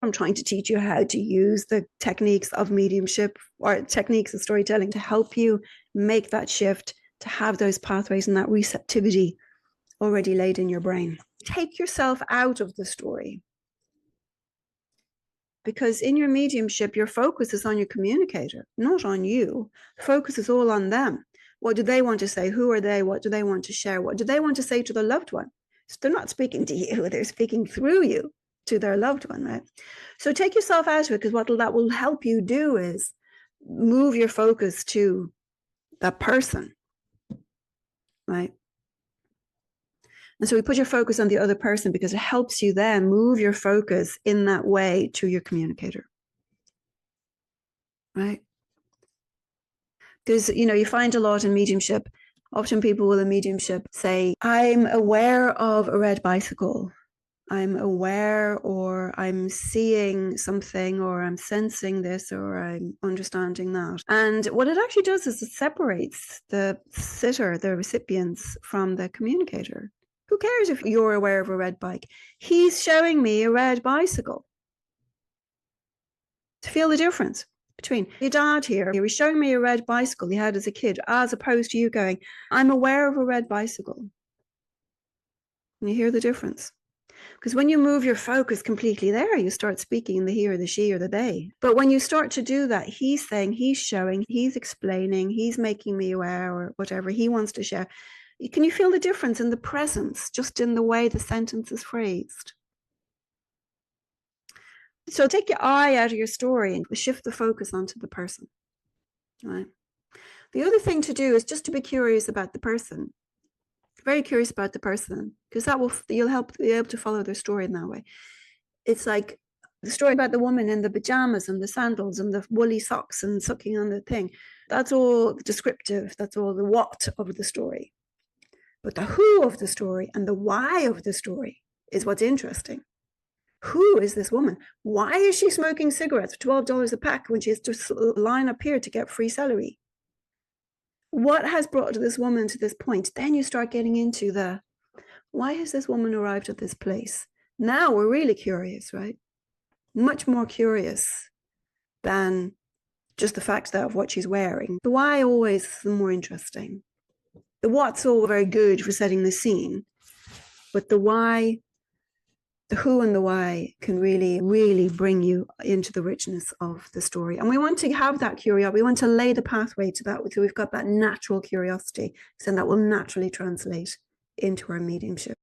I'm trying to teach you how to use the techniques of mediumship or techniques of storytelling to help you make that shift, to have those pathways and that receptivity already laid in your brain. Take yourself out of the story. Because in your mediumship, your focus is on your communicator, not on you. The focus is all on them. What do they want to say? Who are they? What do they want to share? What do they want to say to their loved one? So they're not speaking to you, they're speaking through you to their loved one, right? So take yourself out of it, because what that will help you do is move your focus to that person, right? And so we put your focus on the other person because it helps you then move your focus in that way to your communicator, right? Because, you find a lot in mediumship. Often people with a mediumship say, I'm aware of a red bicycle. I'm aware, or I'm seeing something, or I'm sensing this, or I'm understanding that. And what it actually does is it separates the sitter, the recipients, from the communicator. Who cares if you're aware of a red bike? He's showing me a red bicycle. To feel the difference between your dad here, he was showing me a red bicycle he had as a kid, as opposed to you going, I'm aware of a red bicycle. And you hear the difference. Because when you move your focus completely there, you start speaking the he or the she or the they. But when you start to do that, he's saying, he's showing, he's explaining, he's making me aware, or whatever he wants to share. Can you feel the difference in the presence, just in the way the sentence is phrased? So take your eye out of your story and shift the focus onto the person, right? The other thing to do is just to be curious about the person. Very curious about the person, because you'll help be able to follow their story in that way. It's like the story about the woman in the pajamas and the sandals and the woolly socks and sucking on the thing. That's all descriptive. That's all the what of the story. But the who of the story and the why of the story is what's interesting. Who is this woman? Why is she smoking cigarettes for $12 a pack when she has to line up here to get free celery? What has brought this woman to this point? Then you start getting into the, why has this woman arrived at this place? Now we're really curious, right? Much more curious than just the fact of what she's wearing. The why always is the more interesting. The what's all very good for setting the scene, but the why, the who and the why can really, really bring you into the richness of the story. And we want to have that curiosity. We want to lay the pathway to that. So we've got that natural curiosity, so that will naturally translate into our mediumship.